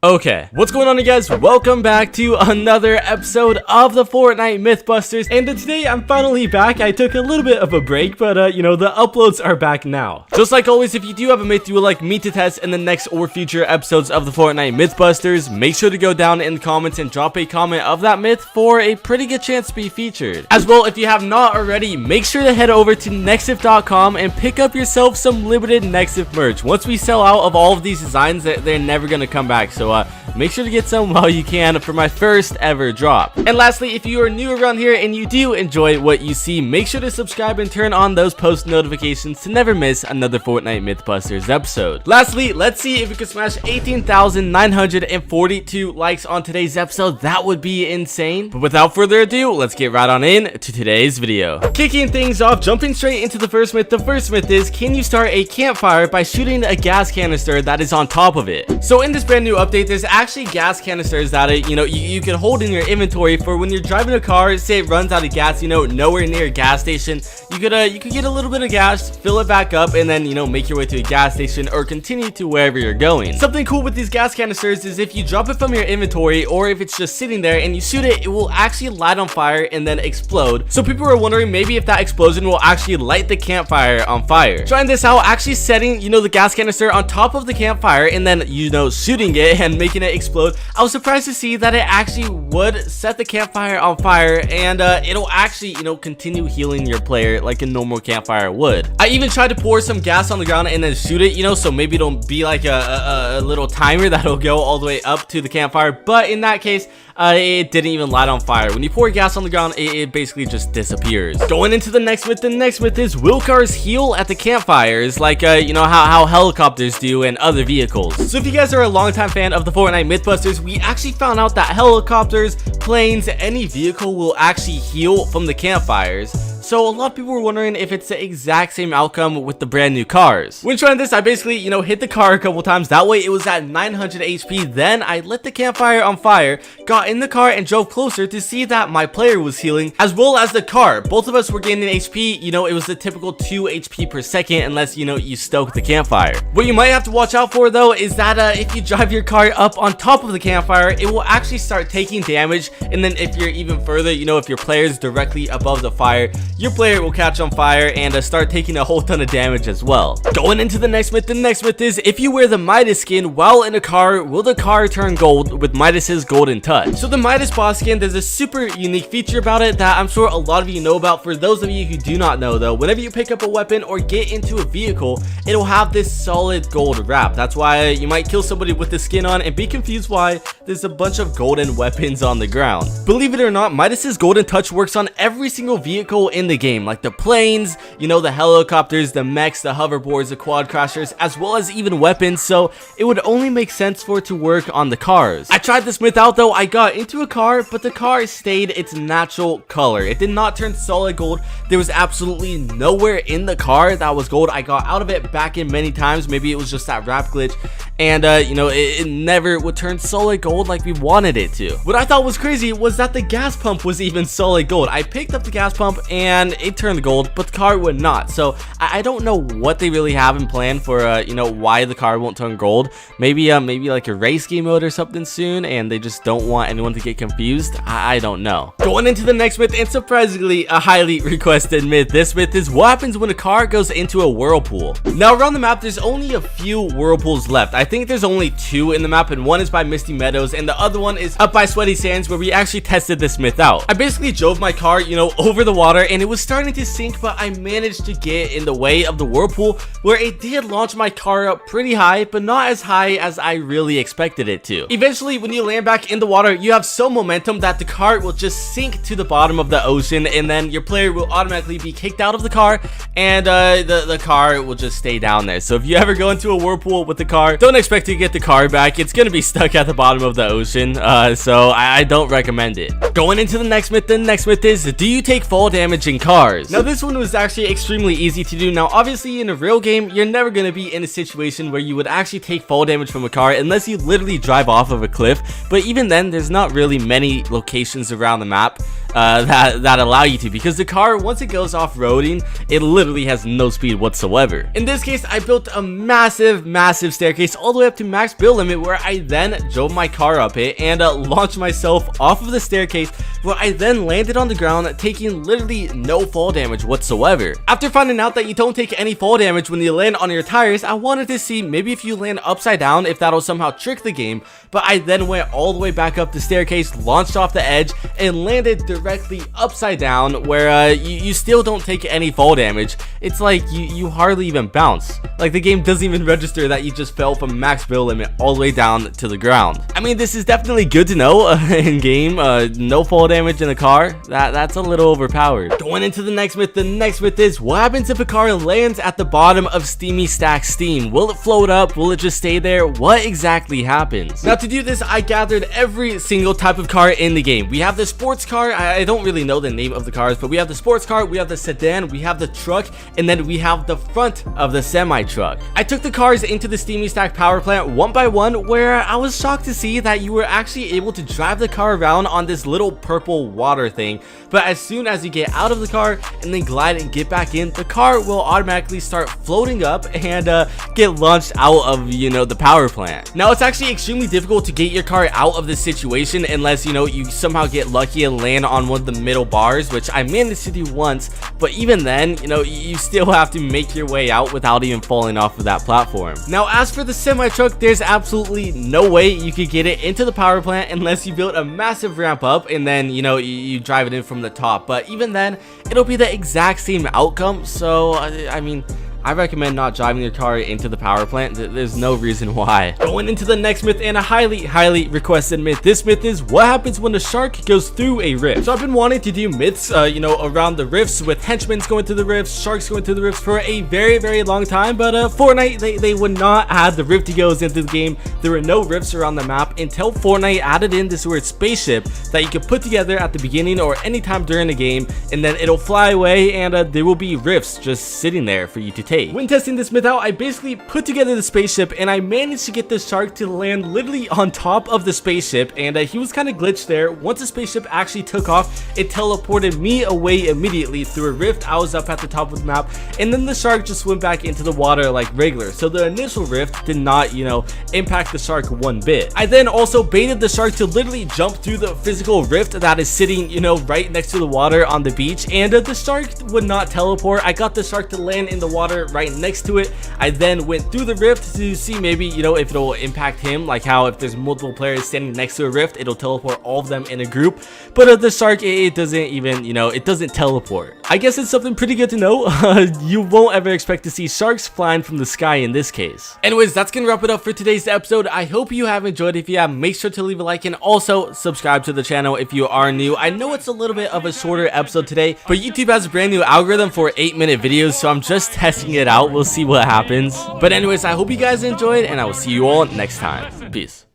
Okay, what's going on, you guys? Welcome back to another episode of the Fortnite Mythbusters, and today I'm finally back. I took a little bit of a break, but you know, the uploads are back now. Just like always, if you do have a myth you would like me to test in the next or future episodes of the Fortnite Mythbusters, make sure to go down in the comments and drop a comment of that myth for a pretty good chance to be featured. As well, if you have not already, make sure to head over to Nexiph.com and pick up yourself some limited Nexiph merch. Once we sell out of all of these designs, they're never gonna come back, so make sure to get some while you can for my first ever drop. And lastly, if you are new around here and you do enjoy what you see, make sure to subscribe and turn on those post notifications to never miss another Fortnite Mythbusters episode. Lastly, let's see if we can smash 18,942 likes on today's episode. That would be insane. But without further ado, let's get right on in to today's video. Kicking things off, jumping straight into the first myth. The first myth is, can you start a campfire by shooting a gas canister that is on top of it? So in this brand new update, there's actually gas canisters that you can hold in your inventory for when you're driving a car. Say it runs out of gas, nowhere near a gas station, you could get a little bit of gas, fill it back up, and then make your way to a gas station or continue to wherever you're going. Something cool with these gas canisters is if you drop it from your inventory, or if it's just sitting there and you shoot it, it will actually light on fire and then explode. So people are wondering maybe if that explosion will actually light the campfire on fire. Trying this out, actually setting the gas canister on top of the campfire and then shooting it and making it explode. I was surprised to see that it actually would set the campfire on fire, and it'll actually continue healing your player like a normal campfire would. I even tried to pour some gas on the ground and then shoot it, so maybe it'll be like a little timer that'll go all the way up to the campfire, but in that case it didn't even light on fire. When you pour gas on the ground, it basically just disappears. Going into the next myth, is, will cars heal at the campfires like how helicopters do and other vehicles? So if you guys are a longtime fan of the Fortnite Mythbusters, we actually found out that helicopters, planes, any vehicle will actually heal from the campfires. So a lot of people were wondering if it's the exact same outcome with the brand new cars. When trying this, I basically, hit the car a couple times. That way it was at 900 HP. Then I lit the campfire on fire, got in the car and drove closer to see that my player was healing, as well as the car. Both of us were gaining HP. It was the typical 2 HP per second unless, you stoke the campfire. What you might have to watch out for though is that if you drive your car up on top of the campfire, it will actually start taking damage. And then if you're even further, if your player is directly above the fire, your player will catch on fire and start taking a whole ton of damage as well. Going into the next myth is, if you wear the Midas skin while in a car, will the car turn gold with Midas's golden touch? So the Midas boss skin, there's a super unique feature about it that I'm sure a lot of you know about. For those of you who do not know though, whenever you pick up a weapon or get into a vehicle, it'll have this solid gold wrap. That's why you might kill somebody with the skin on and be confused why there's a bunch of golden weapons on the ground. Believe it or not, Midas's golden touch works on every single vehicle in the game, like the planes, the helicopters, the mechs, the hoverboards, the quad crashers, as well as even weapons. So it would only make sense for it to work on the cars. I tried this myth out though. I got into a car, but the car stayed its natural color. It did not turn solid gold. There was absolutely nowhere in the car that was gold. I got out of it back in many times. Maybe it was just that wrap glitch, and it never would turn solid gold like we wanted it to. What I thought was crazy was that the gas pump was even solid gold. I picked up the gas pump and it turned gold, but the car would not. So I don't know what they really have in plan for why the car won't turn gold. Maybe like a race game mode or something soon, and they just don't want anyone to get confused. I don't know. Going into the next myth, and surprisingly a highly requested myth. This myth is, what happens when a car goes into a whirlpool? Now around the map there's only a few whirlpools left. I think there's only 2 in the map, and one is by Misty Meadows and the other one is up by Sweaty Sands, where we actually tested this myth out. I basically drove my car over the water, and it was starting to sink, but I managed to get in the way of the whirlpool, where it did launch my car up pretty high, but not as high as I really expected it to. Eventually, when you land back in the water, you have so momentum that the car will just sink to the bottom of the ocean, and then your player will automatically be kicked out of the car, and the car will just stay down there. So if you ever go into a whirlpool with the car, don't expect to get the car back. It's gonna be stuck at the bottom of the ocean, so I don't recommend it. Going into the next myth is, do you take fall damage in cars? Now this one was actually extremely easy to do. Now obviously in a real game, you're never going to be in a situation where you would actually take fall damage from a car unless you literally drive off of a cliff, but even then there's not really many locations around the map that allow you to, because the car, once it goes off-roading, it literally has no speed whatsoever. In this case, I built a massive staircase all the way up to max build limit, where I then drove my car up it and launched myself off of the staircase, where I then landed on the ground, taking literally no fall damage whatsoever. After finding out that you don't take any fall damage when you land on your tires, I wanted to see maybe if you land upside down, if that'll somehow trick the game. But I then went all the way back up the staircase, launched off the edge, and landed directly upside down, where you still don't take any fall damage. It's like you hardly even bounce. Like, the game doesn't even register that you just fell from max build limit all the way down to the ground. I mean, this is definitely good to know in game. No fall damage in a car, that's a little overpowered. Going into the next myth is, what happens if a car lands at the bottom of Steamy Stack Steam? Will it float up? Will it just stay there? What exactly happens? Now, to do this, I gathered every single type of car in the game. We have the sports car. I don't really know the name of the cars, but we have the sports car, we have the sedan, we have the truck, and then we have the front of the semi truck. I took the cars into the Steamy Stack power plant one by one, where I was shocked to see that you were actually able to drive the car around on this little purple water thing. But as soon as you get out of the car and then glide and get back in, the car will automatically start floating up and get launched out of, the power plant. Now, it's actually extremely difficult to get your car out of this situation unless, you somehow get lucky and land on one of the middle bars, which I managed to do once. But even then, you still have to make your way out without even falling off of that platform. Now, as for the semi truck, there's absolutely no way you could get it into the power plant unless you built a massive ramp up and then, you drive it in from the top. But even then, it'll be the exact same outcome. So, I mean, I recommend not driving your car into the power plant. There's no reason why. Going into the next myth, and a highly requested myth. This myth is, what happens when a shark goes through a rift? So I've been wanting to do myths, around the rifts, with henchmen going through the rifts, sharks going through the rifts for a very long time. But Fortnite, they would not add the rift goes into the game. There were no rifts around the map until Fortnite added in this weird spaceship that you could put together at the beginning or anytime during the game, and then it'll fly away, and there will be rifts just sitting there for you to take. When testing this myth out, I basically put together the spaceship, and I managed to get the shark to land literally on top of the spaceship, and he was kind of glitched there. Once the spaceship actually took off, it teleported me away immediately through a rift. I was up at the top of the map, and then the shark just went back into the water like regular. So the initial rift did not, impact the shark one bit. I then also baited the shark to literally jump through the physical rift that is sitting, right next to the water on the beach, and the shark would not teleport. I got the shark to land in the water right next to it. I then went through the rift to see maybe, if it'll impact him, like how if there's multiple players standing next to a rift, it'll teleport all of them in a group. But the shark, it doesn't even, it doesn't teleport. I guess it's something pretty good to know. You won't ever expect to see sharks flying from the sky in this case. Anyways, that's gonna wrap it up for today's episode. I hope you have enjoyed. If you have, make sure to leave a like and also subscribe to the channel if you are new. I know it's a little bit of a shorter episode today, but YouTube has a brand new algorithm for 8-minute videos, so I'm just testing it out. We'll see what happens. But anyways, I hope you guys enjoyed, and I will see you all next time. Peace.